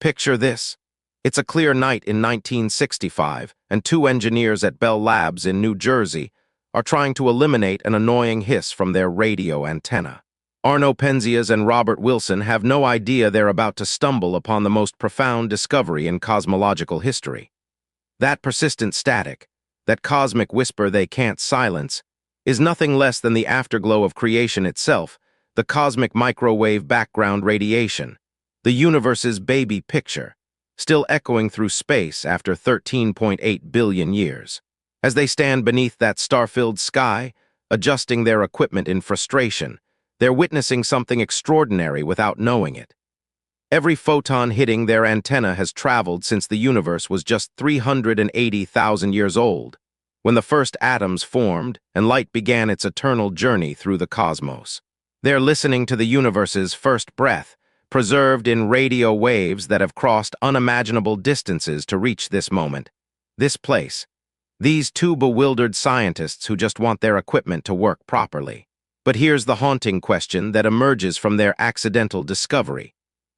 Picture this. It's a clear night in 1965, and two engineers at Bell Labs in New Jersey are trying to eliminate an annoying hiss from their radio antenna. Arno Penzias and Robert Wilson have no idea they're about to stumble upon the most profound discovery in cosmological history. That persistent static, that cosmic whisper they can't silence, is nothing less than the afterglow of creation itself, the cosmic microwave background radiation, the universe's baby picture, still echoing through space after 13.8 billion years. As they stand beneath that star-filled sky, adjusting their equipment in frustration, they're witnessing something extraordinary without knowing it. Every photon hitting their antenna has traveled since the universe was just 380,000 years old, when the first atoms formed and light began its eternal journey through the cosmos. They're listening to the universe's first breath, preserved in radio waves that have crossed unimaginable distances to reach this moment, this place. These two bewildered scientists who just want their equipment to work properly. But here's the haunting question that emerges from their accidental discovery.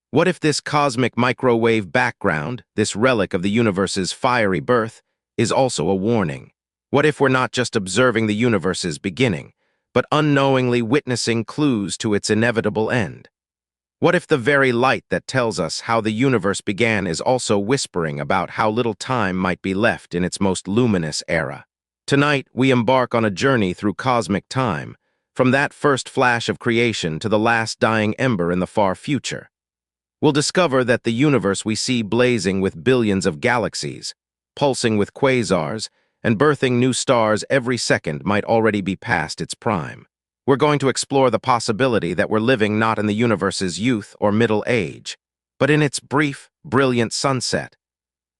What if this cosmic microwave background, this relic of the universe's fiery birth, is also a warning? What if we're not just observing the universe's beginning, but unknowingly witnessing clues to its inevitable end? What if the very light that tells us how the universe began is also whispering about how little time might be left in its most luminous era? Tonight, we embark on a journey through cosmic time, from that first flash of creation to the last dying ember in the far future. We'll discover that the universe we see blazing with billions of galaxies, pulsing with quasars, and birthing new stars every second might already be past its prime. We're going to explore the possibility that we're living not in the universe's youth or middle age, but in its brief, brilliant sunset.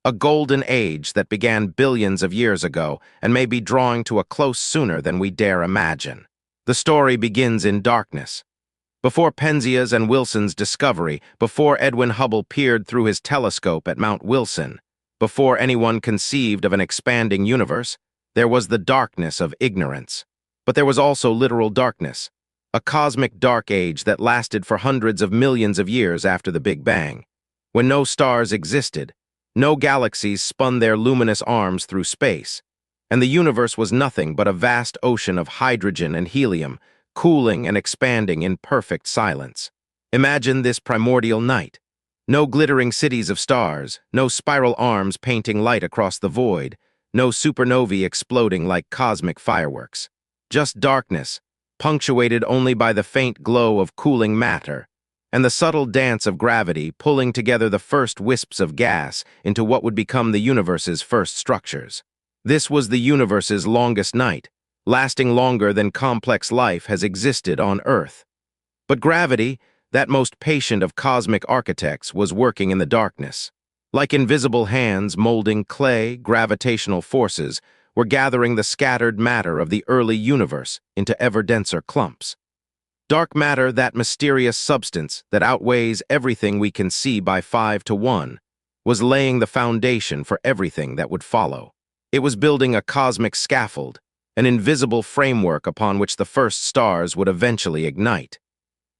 A golden age that began billions of years ago and may be drawing to a close sooner than we dare imagine. The story begins in darkness. Before Penzias and Wilson's discovery, before Edwin Hubble peered through his telescope at Mount Wilson, before anyone conceived of an expanding universe, there was the darkness of ignorance. But there was also literal darkness, a cosmic dark age that lasted for hundreds of millions of years after the Big Bang, when no stars existed, no galaxies spun their luminous arms through space, and the universe was nothing but a vast ocean of hydrogen and helium, cooling and expanding in perfect silence. Imagine this primordial night. No glittering cities of stars, no spiral arms painting light across the void, no supernovae exploding like cosmic fireworks. Just darkness, punctuated only by the faint glow of cooling matter, and the subtle dance of gravity pulling together the first wisps of gas into what would become the universe's first structures. This was the universe's longest night, lasting longer than complex life has existed on Earth. But gravity, that most patient of cosmic architects, was working in the darkness. Like invisible hands molding clay, gravitational forces were gathering the scattered matter of the early universe into ever-denser clumps. Dark matter, that mysterious substance that outweighs everything we can see by 5 to 1, was laying the foundation for everything that would follow. It was building a cosmic scaffold, an invisible framework upon which the first stars would eventually ignite.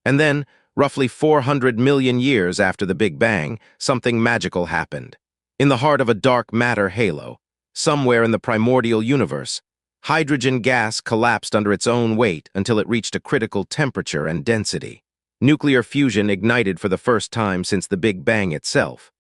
And then, roughly 400 million years after the Big Bang, something magical happened. In the heart of a dark matter halo, somewhere in the primordial universe, hydrogen gas collapsed under its own weight until it reached a critical temperature and density. Nuclear fusion ignited for the first time since the Big Bang itself.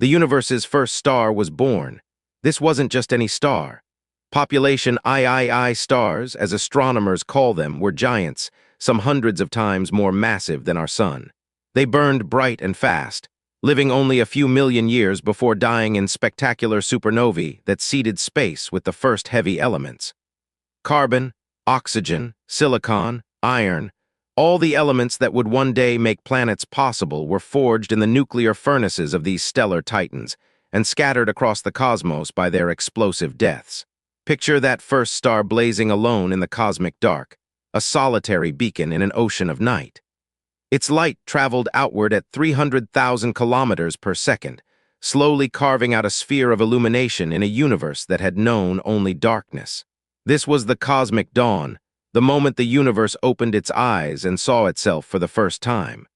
The universe's first star was born. This wasn't just any star. Population III stars, as astronomers call them, were giants, some hundreds of times more massive than our sun. They burned bright and fast, living only a few million years before dying in spectacular supernovae that seeded space with the first heavy elements. Carbon, oxygen, silicon, iron, all the elements that would one day make planets possible were forged in the nuclear furnaces of these stellar titans and scattered across the cosmos by their explosive deaths. Picture that first star blazing alone in the cosmic dark, a solitary beacon in an ocean of night. Its light traveled outward at 300,000 kilometers per second, slowly carving out a sphere of illumination in a universe that had known only darkness. This was the cosmic dawn, the moment the universe opened its eyes and saw itself for the first time.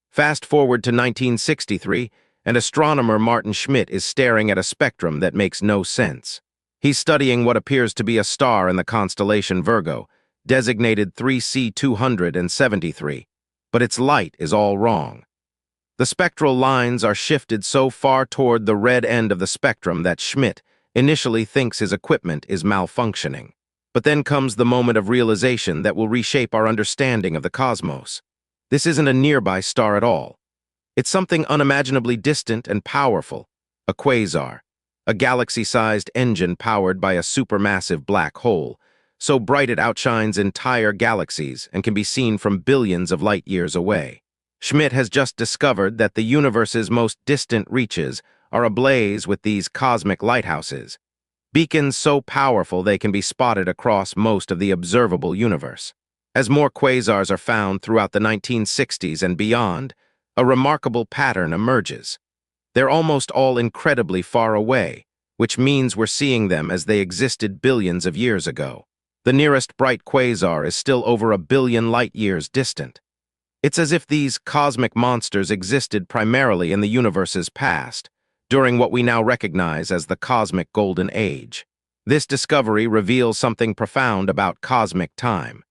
Fast forward to 1963, and astronomer Martin Schmidt is staring at a spectrum that makes no sense. He's studying what appears to be a star in the constellation Virgo, designated 3C273, but its light is all wrong. The spectral lines are shifted so far toward the red end of the spectrum that Schmidt initially thinks his equipment is malfunctioning. But then comes the moment of realization that will reshape our understanding of the cosmos. This isn't a nearby star at all. It's something unimaginably distant and powerful, a quasar, a galaxy-sized engine powered by a supermassive black hole, so bright it outshines entire galaxies and can be seen from billions of light-years away. Schmidt has just discovered that the universe's most distant reaches are ablaze with these cosmic lighthouses, beacons so powerful they can be spotted across most of the observable universe. As more quasars are found throughout the 1960s and beyond, a remarkable pattern emerges. They're almost all incredibly far away, which means we're seeing them as they existed billions of years ago. The nearest bright quasar is still over 1 billion light-years distant. It's as if these cosmic monsters existed primarily in the universe's past, during what we now recognize as the Cosmic Golden Age. This discovery reveals something profound about cosmic time.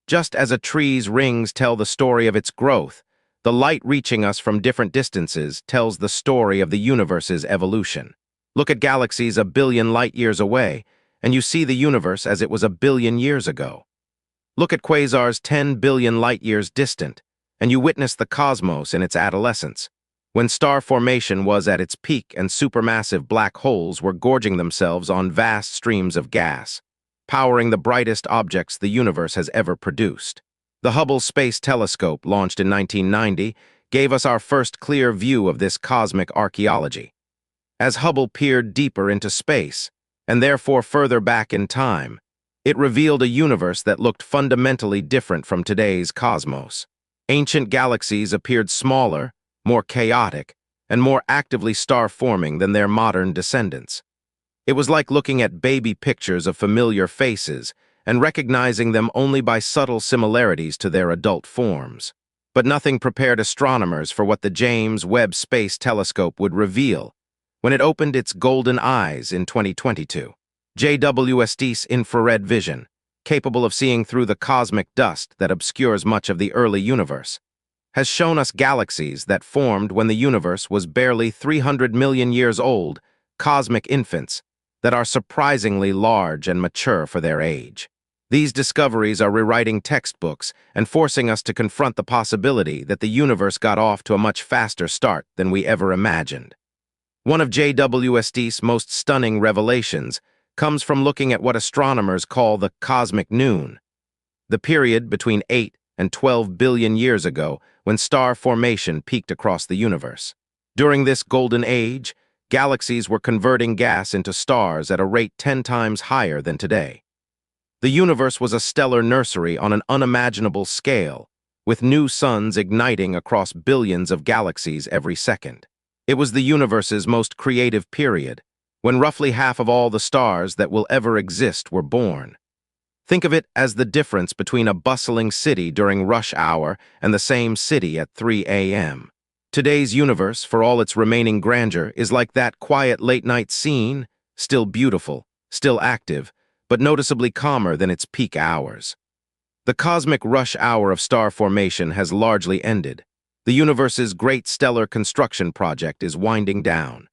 Just as a tree's rings tell the story of its growth, the light reaching us from different distances tells the story of the universe's evolution. Look at galaxies 1 billion light-years away, and you see the universe as it was 1 billion years ago. Look at quasars 10 billion light-years distant, and you witness the cosmos in its adolescence, when star formation was at its peak and supermassive black holes were gorging themselves on vast streams of gas, powering the brightest objects the universe has ever produced. The Hubble Space Telescope, launched in 1990, gave us our first clear view of this cosmic archaeology. As Hubble peered deeper into space, and therefore further back in time, it revealed a universe that looked fundamentally different from today's cosmos. Ancient galaxies appeared smaller, more chaotic, and more actively star-forming than their modern descendants. It was like looking at baby pictures of familiar faces and recognizing them only by subtle similarities to their adult forms. But nothing prepared astronomers for what the James Webb Space Telescope would reveal when it opened its golden eyes in 2022. JWST's infrared vision, capable of seeing through the cosmic dust that obscures much of the early universe, has shown us galaxies that formed when the universe was barely 300 million years old, cosmic infants that are surprisingly large and mature for their age. These discoveries are rewriting textbooks and forcing us to confront the possibility that the universe got off to a much faster start than we ever imagined. One of JWST's most stunning revelations comes from looking at what astronomers call the cosmic noon, the period between 8 and 12 billion years ago when star formation peaked across the universe. During this golden age, galaxies were converting gas into stars at a rate 10 times higher than today. The universe was a stellar nursery on an unimaginable scale, with new suns igniting across billions of galaxies every second. It was the universe's most creative period, when roughly half of all the stars that will ever exist were born. Think of it as the difference between a bustling city during rush hour and the same city at 3 a.m. Today's universe, for all its remaining grandeur, is like that quiet late-night scene, still beautiful, still active, but noticeably calmer than its peak hours. The cosmic rush hour of star formation has largely ended. The universe's great stellar construction project is winding down.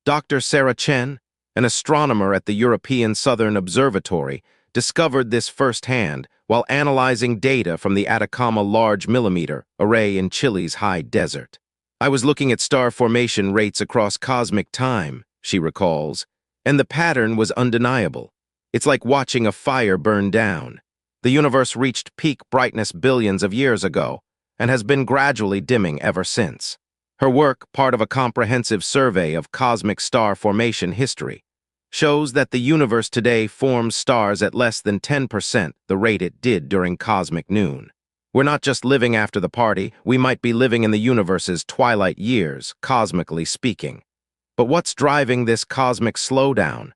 Dr. Sarah Chen, an astronomer at the European Southern Observatory, discovered this firsthand while analyzing data from the Atacama Large Millimeter Array in Chile's high desert. "I was looking at star formation rates across cosmic time," she recalls, "and the pattern was undeniable. It's like watching a fire burn down. The universe reached peak brightness billions of years ago and has been gradually dimming ever since." Her work, part of a comprehensive survey of cosmic star formation history, shows that the universe today forms stars at less than 10% the rate it did during cosmic noon. We're not just living after the party, we might be living in the universe's twilight years, cosmically speaking. But what's driving this cosmic slowdown?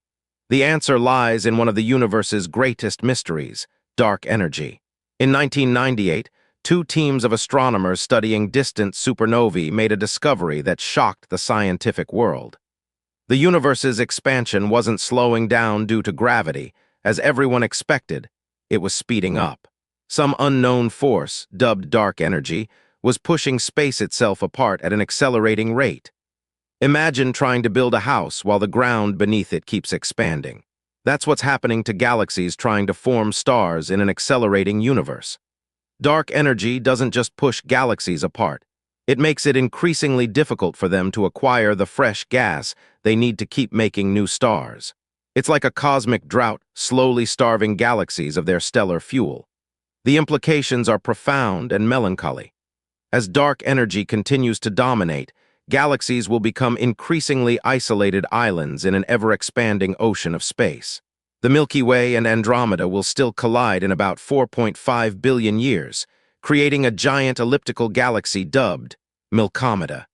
The answer lies in one of the universe's greatest mysteries, dark energy. In 1998, two teams of astronomers studying distant supernovae made a discovery that shocked the scientific world. The universe's expansion wasn't slowing down due to gravity. As everyone expected, it was speeding up. Some unknown force, dubbed dark energy, was pushing space itself apart at an accelerating rate. Imagine trying to build a house while the ground beneath it keeps expanding. That's what's happening to galaxies trying to form stars in an accelerating universe. Dark energy doesn't just push galaxies apart. It makes it increasingly difficult for them to acquire the fresh gas they need to keep making new stars. It's like a cosmic drought, slowly starving galaxies of their stellar fuel. The implications are profound and melancholy. As dark energy continues to dominate, galaxies will become increasingly isolated islands in an ever-expanding ocean of space. The Milky Way and Andromeda will still collide in about 4.5 billion years, creating a giant elliptical galaxy dubbed Milkomeda.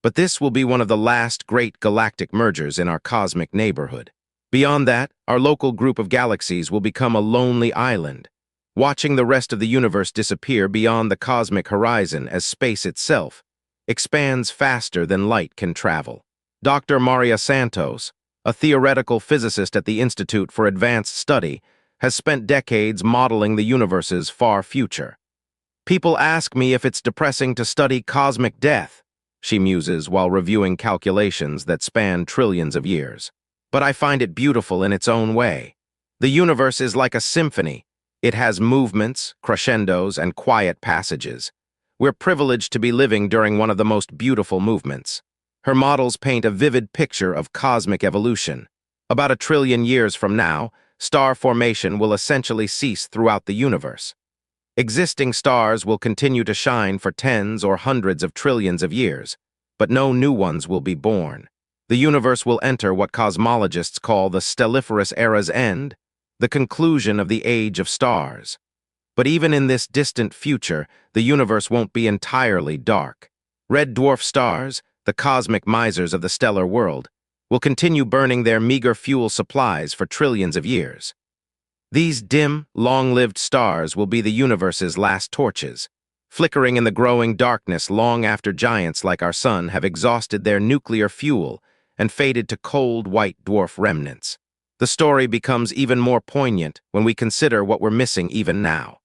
But this will be one of the last great galactic mergers in our cosmic neighborhood. Beyond that, our local group of galaxies will become a lonely island, watching the rest of the universe disappear beyond the cosmic horizon as space itself expands faster than light can travel. Dr. Maria Santos, a theoretical physicist at the Institute for Advanced Study, has spent decades modeling the universe's far future. "People ask me if it's depressing to study cosmic death," she muses while reviewing calculations that span trillions of years. "But I find it beautiful in its own way. The universe is like a symphony. It has movements, crescendos, and quiet passages. We're privileged to be living during one of the most beautiful movements." Her models paint a vivid picture of cosmic evolution. About 1 trillion years from now, star formation will essentially cease throughout the universe. Existing stars will continue to shine for tens or hundreds of trillions of years, but no new ones will be born. The universe will enter what cosmologists call the stelliferous era's end, the conclusion of the age of stars. But even in this distant future, the universe won't be entirely dark. Red dwarf stars, the cosmic misers of the stellar world, will continue burning their meager fuel supplies for trillions of years. These dim, long-lived stars will be the universe's last torches, flickering in the growing darkness long after giants like our sun have exhausted their nuclear fuel and faded to cold white dwarf remnants. The story becomes even more poignant when we consider what we're missing even now.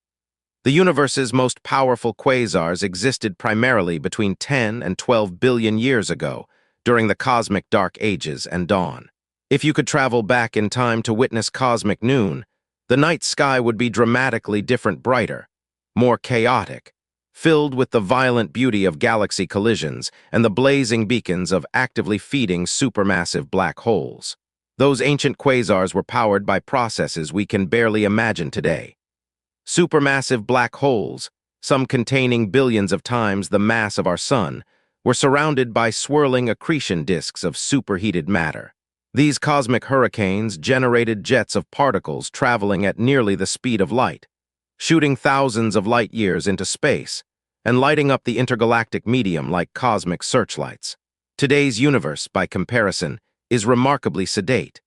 The universe's most powerful quasars existed primarily between 10 and 12 billion years ago, during the cosmic dark ages and dawn. If you could travel back in time to witness cosmic noon, the night sky would be dramatically different, brighter, more chaotic, filled with the violent beauty of galaxy collisions and the blazing beacons of actively feeding supermassive black holes. Those ancient quasars were powered by processes we can barely imagine today. Supermassive black holes, some containing billions of times the mass of our sun, were surrounded by swirling accretion disks of superheated matter. These cosmic hurricanes generated jets of particles traveling at nearly the speed of light, shooting thousands of light years into space and lighting up the intergalactic medium like cosmic searchlights. Today's universe, by comparison, is remarkably sedate.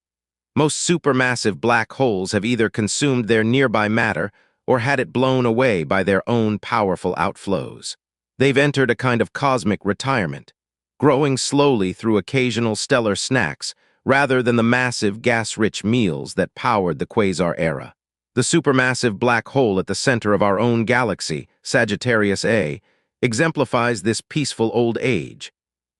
Most supermassive black holes have either consumed their nearby matter or had it blown away by their own powerful outflows. They've entered a kind of cosmic retirement, growing slowly through occasional stellar snacks rather than the massive gas-rich meals that powered the quasar era. The supermassive black hole at the center of our own galaxy, Sagittarius A, exemplifies this peaceful old age.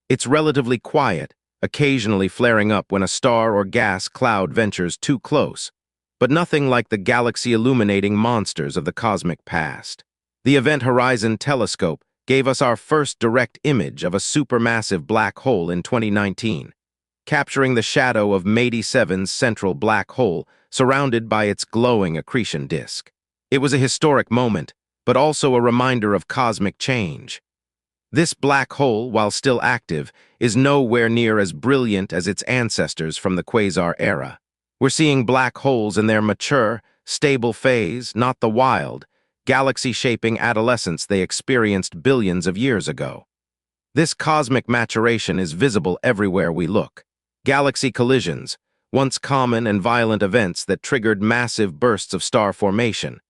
It's relatively quiet, occasionally flaring up when a star or gas cloud ventures too close, but nothing like the galaxy-illuminating monsters of the cosmic past. The Event Horizon Telescope gave us our first direct image of a supermassive black hole in 2019, capturing the shadow of MADI 7's central black hole surrounded by its glowing accretion disk. It was a historic moment, but also a reminder of cosmic change. This black hole, while still active, is nowhere near as brilliant as its ancestors from the quasar era. We're seeing black holes in their mature, stable phase, not the wild, galaxy-shaping adolescence they experienced billions of years ago. This cosmic maturation is visible everywhere we look. Galaxy collisions, once common and violent events that triggered massive bursts of star formation,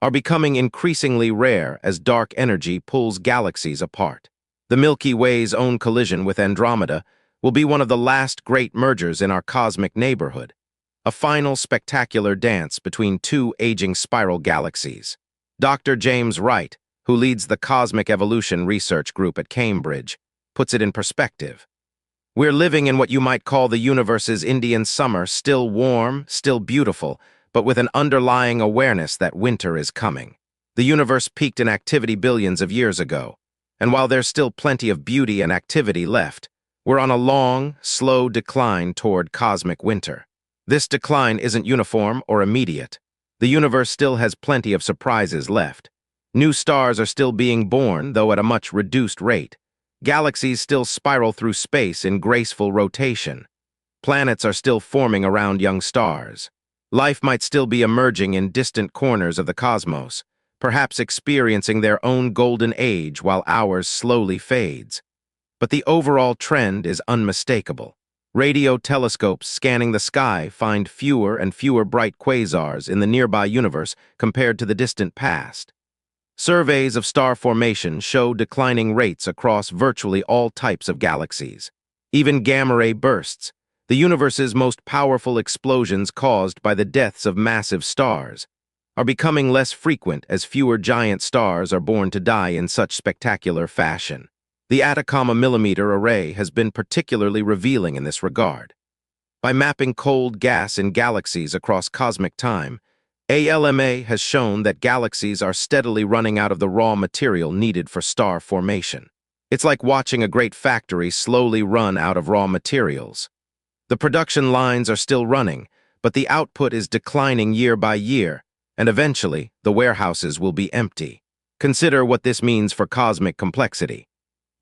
are becoming increasingly rare as dark energy pulls galaxies apart. The Milky Way's own collision with Andromeda will be one of the last great mergers in our cosmic neighborhood, a final spectacular dance between two aging spiral galaxies. Dr. James Wright, who leads the Cosmic Evolution Research Group at Cambridge, puts it in perspective. We're living in what you might call the universe's Indian summer, still warm, still beautiful, but with an underlying awareness that winter is coming. The universe peaked in activity billions of years ago, and while there's still plenty of beauty and activity left, we're on a long, slow decline toward cosmic winter. This decline isn't uniform or immediate. The universe still has plenty of surprises left. New stars are still being born, though at a much reduced rate. Galaxies still spiral through space in graceful rotation. Planets are still forming around young stars. Life might still be emerging in distant corners of the cosmos, perhaps experiencing their own golden age while ours slowly fades. But the overall trend is unmistakable. Radio telescopes scanning the sky find fewer and fewer bright quasars in the nearby universe compared to the distant past. Surveys of star formation show declining rates across virtually all types of galaxies. Even gamma-ray bursts, the universe's most powerful explosions caused by the deaths of massive stars, are becoming less frequent as fewer giant stars are born to die in such spectacular fashion. The Atacama Millimeter Array has been particularly revealing in this regard. By mapping cold gas in galaxies across cosmic time, ALMA has shown that galaxies are steadily running out of the raw material needed for star formation. It's like watching a great factory slowly run out of raw materials. The production lines are still running, but the output is declining year by year, and eventually the warehouses will be empty. Consider what this means for cosmic complexity.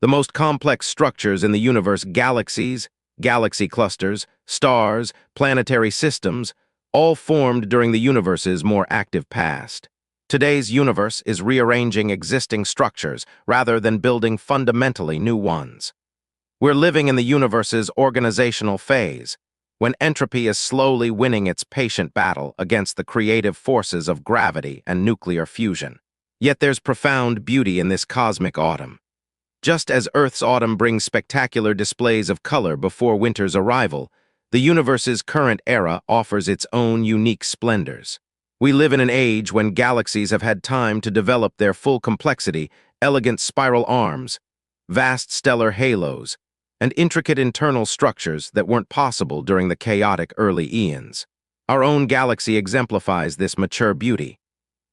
The most complex structures in the universe, galaxies, galaxy clusters, stars, planetary systems, all formed during the universe's more active past. Today's universe is rearranging existing structures rather than building fundamentally new ones. We're living in the universe's organizational phase, when entropy is slowly winning its patient battle against the creative forces of gravity and nuclear fusion. Yet there's profound beauty in this cosmic autumn. Just as Earth's autumn brings spectacular displays of color before winter's arrival, the universe's current era offers its own unique splendors. We live in an age when galaxies have had time to develop their full complexity, elegant spiral arms, vast stellar halos, and intricate internal structures that weren't possible during the chaotic early eons. Our own galaxy exemplifies this mature beauty.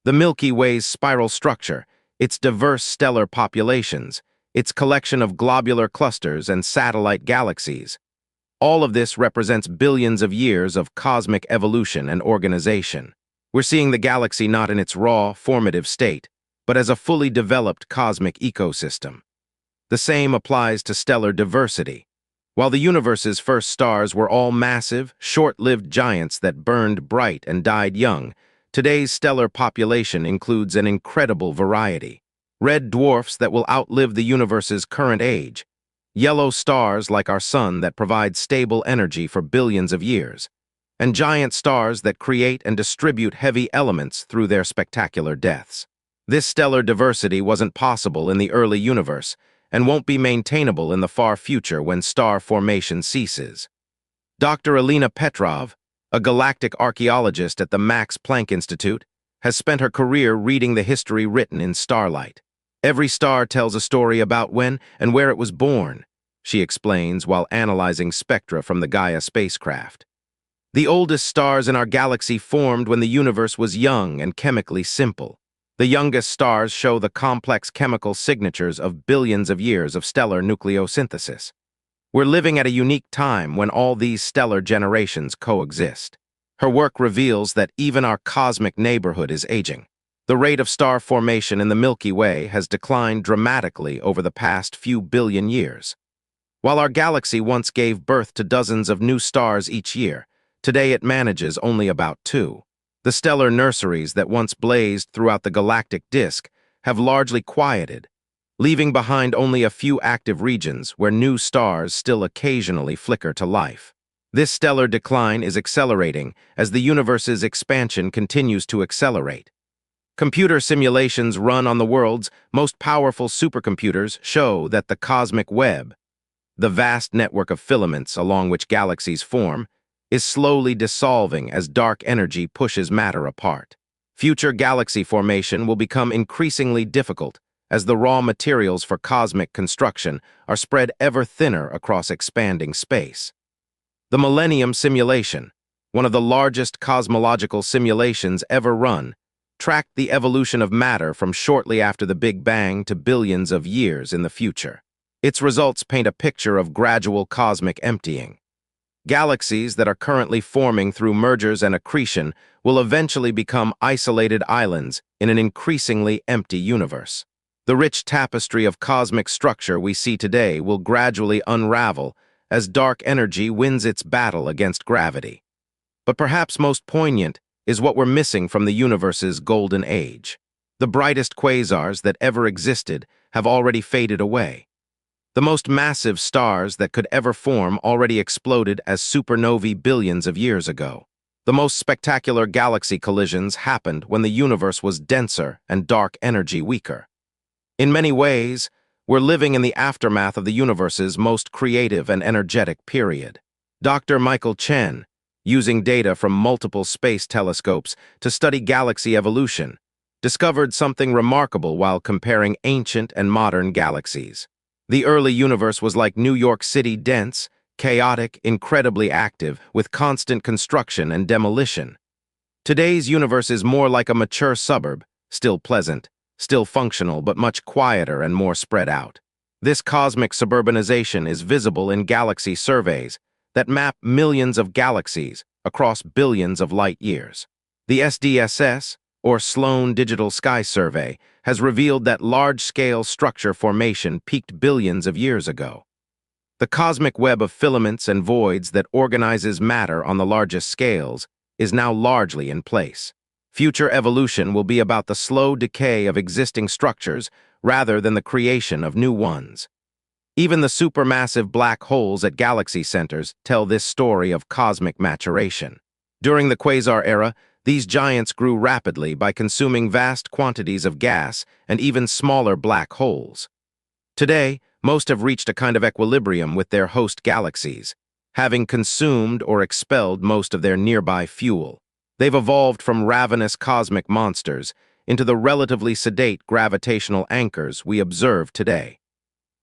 The Milky Way's spiral structure, its diverse stellar populations, its collection of globular clusters and satellite galaxies, all of this represents billions of years of cosmic evolution and organization. We're seeing the galaxy not in its raw, formative state, but as a fully developed cosmic ecosystem. The same applies to stellar diversity. While the universe's first stars were all massive, short-lived giants that burned bright and died young, today's stellar population includes an incredible variety. Red dwarfs that will outlive the universe's current age, yellow stars like our sun that provide stable energy for billions of years, and giant stars that create and distribute heavy elements through their spectacular deaths. This stellar diversity wasn't possible in the early universe and won't be maintainable in the far future when star formation ceases. Dr. Alina Petrov, a galactic archaeologist at the Max Planck Institute, has spent her career reading the history written in starlight. Every star tells a story about when and where it was born, she explains while analyzing spectra from the Gaia spacecraft. The oldest stars in our galaxy formed when the universe was young and chemically simple. The youngest stars show the complex chemical signatures of billions of years of stellar nucleosynthesis. We're living at a unique time when all these stellar generations coexist. Her work reveals that even our cosmic neighborhood is aging. The rate of star formation in the Milky Way has declined dramatically over the past few billion years. While our galaxy once gave birth to dozens of new stars each year, today it manages only about 2. The stellar nurseries that once blazed throughout the galactic disk have largely quieted, leaving behind only a few active regions where new stars still occasionally flicker to life. This stellar decline is accelerating as the universe's expansion continues to accelerate. Computer simulations run on the world's most powerful supercomputers show that the cosmic web, the vast network of filaments along which galaxies form, is slowly dissolving as dark energy pushes matter apart. Future galaxy formation will become increasingly difficult as the raw materials for cosmic construction are spread ever thinner across expanding space. The Millennium Simulation, one of the largest cosmological simulations ever run, tracked the evolution of matter from shortly after the Big Bang to billions of years in the future. Its results paint a picture of gradual cosmic emptying. Galaxies that are currently forming through mergers and accretion will eventually become isolated islands in an increasingly empty universe. The rich tapestry of cosmic structure we see today will gradually unravel as dark energy wins its battle against gravity. But perhaps most poignant is what we're missing from the universe's golden age. The brightest quasars that ever existed have already faded away. The most massive stars that could ever form already exploded as supernovae billions of years ago. The most spectacular galaxy collisions happened when the universe was denser and dark energy weaker. In many ways, we're living in the aftermath of the universe's most creative and energetic period. Dr. Michael Chen, using data from multiple space telescopes to study galaxy evolution, discovered something remarkable while comparing ancient and modern galaxies. The early universe was like New York City, dense, chaotic, incredibly active, with constant construction and demolition. Today's universe is more like a mature suburb, still pleasant, still functional, but much quieter and more spread out. This cosmic suburbanization is visible in galaxy surveys that map millions of galaxies across billions of light years. The SDSS, or Sloan Digital Sky Survey, has revealed that large-scale structure formation peaked billions of years ago. The cosmic web of filaments and voids that organizes matter on the largest scales is now largely in place. Future evolution will be about the slow decay of existing structures rather than the creation of new ones. Even the supermassive black holes at galaxy centers tell this story of cosmic maturation. During the quasar era, these giants grew rapidly by consuming vast quantities of gas and even smaller black holes. Today, most have reached a kind of equilibrium with their host galaxies, having consumed or expelled most of their nearby fuel. They've evolved from ravenous cosmic monsters into the relatively sedate gravitational anchors we observe today.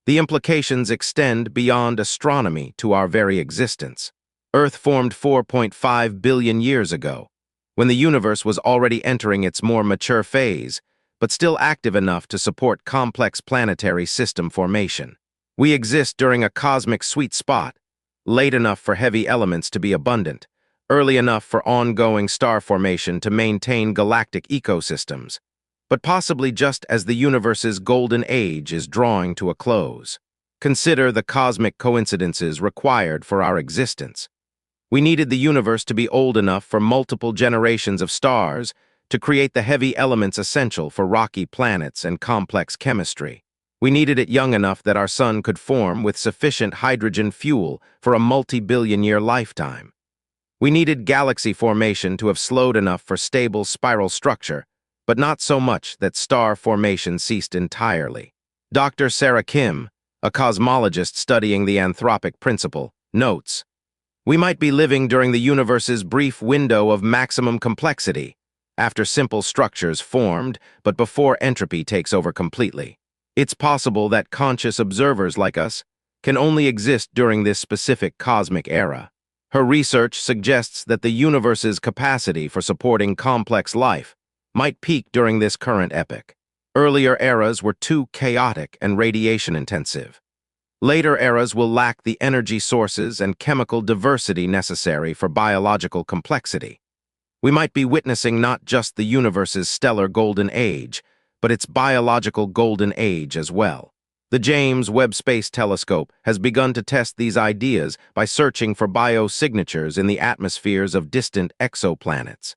The implications extend beyond astronomy to our very existence. Earth formed 4.5 billion years ago, when the universe was already entering its more mature phase, but still active enough to support complex planetary system formation. We exist during a cosmic sweet spot, late enough for heavy elements to be abundant, early enough for ongoing star formation to maintain galactic ecosystems, but possibly just as the universe's golden age is drawing to a close. Consider the cosmic coincidences required for our existence. We needed the universe to be old enough for multiple generations of stars to create the heavy elements essential for rocky planets and complex chemistry. We needed it young enough that our sun could form with sufficient hydrogen fuel for a multi-billion-year lifetime. We needed galaxy formation to have slowed enough for stable spiral structure, but not so much that star formation ceased entirely. Dr. Sarah Kim, a cosmologist studying the anthropic principle, notes, "We might be living during the universe's brief window of maximum complexity, after simple structures formed, but before entropy takes over completely. It's possible that conscious observers like us can only exist during this specific cosmic era." Her research suggests that the universe's capacity for supporting complex life might peak during this current epoch. Earlier eras were too chaotic and radiation-intensive. Later eras will lack the energy sources and chemical diversity necessary for biological complexity. We might be witnessing not just the universe's stellar golden age, but its biological golden age as well. The James Webb Space Telescope has begun to test these ideas by searching for biosignatures in the atmospheres of distant exoplanets.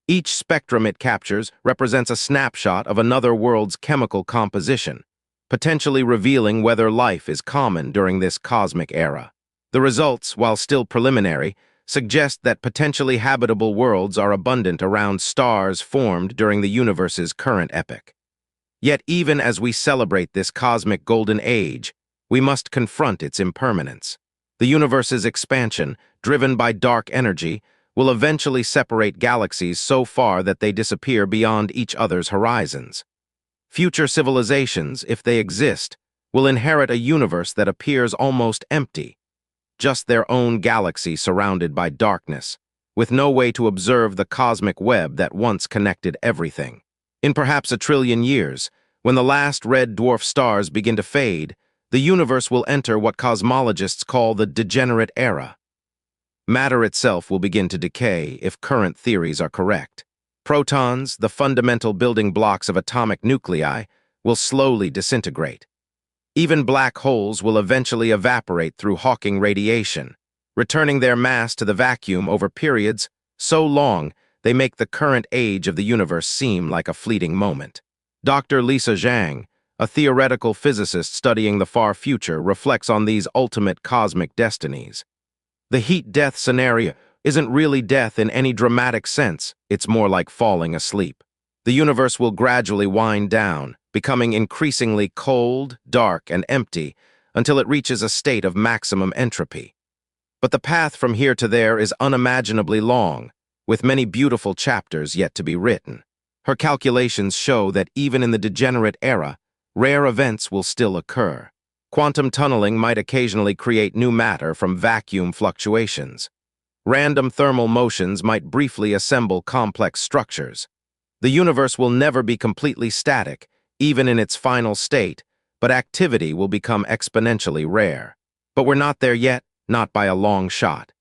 Each spectrum it captures represents a snapshot of another world's chemical composition, potentially revealing whether life is common during this cosmic era. The results, while still preliminary, suggest that potentially habitable worlds are abundant around stars formed during the universe's current epoch. Yet even as we celebrate this cosmic golden age, we must confront its impermanence. The universe's expansion, driven by dark energy, will eventually separate galaxies so far that they disappear beyond each other's horizons. Future civilizations, if they exist, will inherit a universe that appears almost empty, just their own galaxy surrounded by darkness, with no way to observe the cosmic web that once connected everything. In perhaps 1 trillion years, when the last red dwarf stars begin to fade, the universe will enter what cosmologists call the degenerate era. Matter itself will begin to decay if current theories are correct. Protons, the fundamental building blocks of atomic nuclei, will slowly disintegrate. Even black holes will eventually evaporate through Hawking radiation, returning their mass to the vacuum over periods so long they make the current age of the universe seem like a fleeting moment. Dr. Lisa Zhang, a theoretical physicist studying the far future, reflects on these ultimate cosmic destinies. The heat-death scenario isn't really death in any dramatic sense, it's more like falling asleep. The universe will gradually wind down, becoming increasingly cold, dark, and empty until it reaches a state of maximum entropy. But the path from here to there is unimaginably long, with many beautiful chapters yet to be written. Her calculations show that even in the degenerate era, rare events will still occur. Quantum tunneling might occasionally create new matter from vacuum fluctuations. Random thermal motions might briefly assemble complex structures. The universe will never be completely static, even in its final state, but activity will become exponentially rare. But we're not there yet, not by a long shot.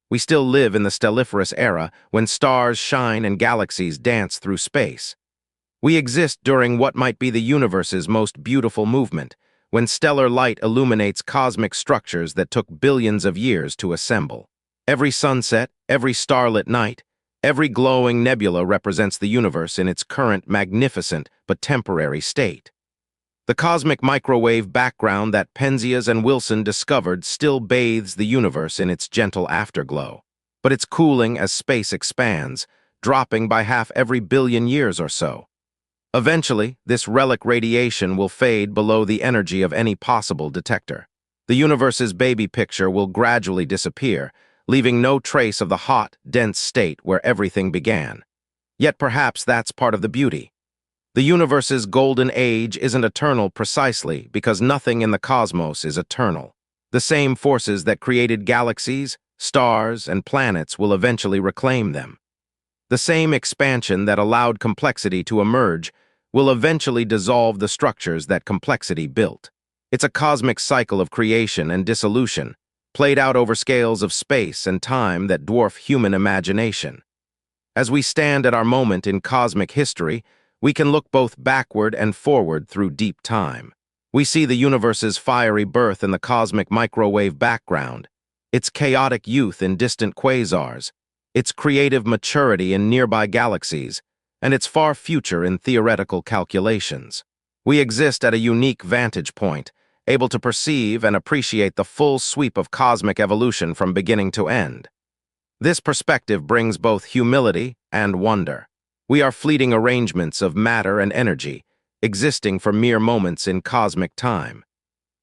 We still live in the stelliferous era when stars shine and galaxies dance through space. We exist during what might be the universe's most beautiful movement, when stellar light illuminates cosmic structures that took billions of years to assemble. Every sunset, every starlit night, every glowing nebula represents the universe in its current magnificent but temporary state. The cosmic microwave background that Penzias and Wilson discovered still bathes the universe in its gentle afterglow, but it's cooling as space expands, dropping by half every billion years or so. Eventually, this relic radiation will fade below the energy of any possible detector. The universe's baby picture will gradually disappear, leaving no trace of the hot, dense state where everything began. Yet perhaps that's part of the beauty. The universe's golden age isn't eternal precisely because nothing in the cosmos is eternal. The same forces that created galaxies, stars, and planets will eventually reclaim them. The same expansion that allowed complexity to emerge will eventually dissolve the structures that complexity built. It's a cosmic cycle of creation and dissolution, played out over scales of space and time that dwarf human imagination. As we stand at our moment in cosmic history, we can look both backward and forward through deep time. We see the universe's fiery birth in the cosmic microwave background, its chaotic youth in distant quasars, its creative maturity in nearby galaxies, and its far future in theoretical calculations. We exist at a unique vantage point, able to perceive and appreciate the full sweep of cosmic evolution from beginning to end. This perspective brings both humility and wonder. We are fleeting arrangements of matter and energy, existing for mere moments in cosmic time.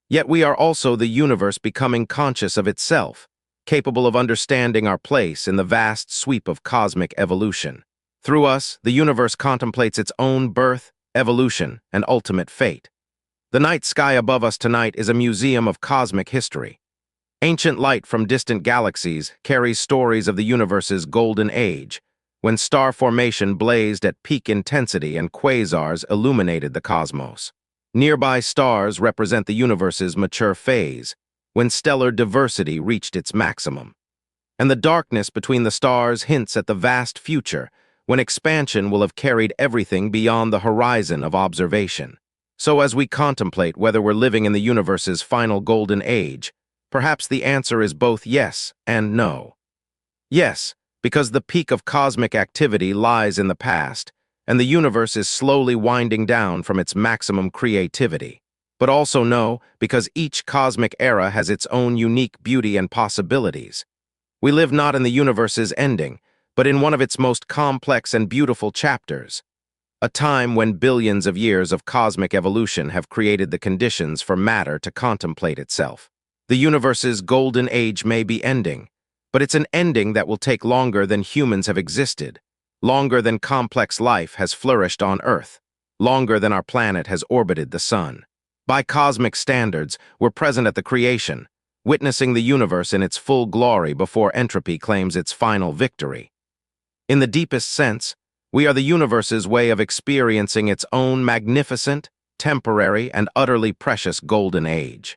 Yet we are also the universe becoming conscious of itself, capable of understanding our place in the vast sweep of cosmic evolution. Through us, the universe contemplates its own birth, evolution, and ultimate fate. The night sky above us tonight is a museum of cosmic history. Ancient light from distant galaxies carries stories of the universe's golden age, when star formation blazed at peak intensity and quasars illuminated the cosmos. Nearby stars represent the universe's mature phase, when stellar diversity reached its maximum. And the darkness between the stars hints at the vast future, when expansion will have carried everything beyond the horizon of observation. So as we contemplate whether we're living in the universe's final golden age, perhaps the answer is both yes and no. Yes, because the peak of cosmic activity lies in the past, and the universe is slowly winding down from its maximum creativity. But also no, because each cosmic era has its own unique beauty and possibilities. We live not in the universe's ending, but in one of its most complex and beautiful chapters, a time when billions of years of cosmic evolution have created the conditions for matter to contemplate itself. The universe's golden age may be ending, but it's an ending that will take longer than humans have existed, longer than complex life has flourished on Earth, longer than our planet has orbited the sun. By cosmic standards, we're present at the creation, witnessing the universe in its full glory before entropy claims its final victory. In the deepest sense, we are the universe's way of experiencing its own magnificent, temporary, and utterly precious golden age.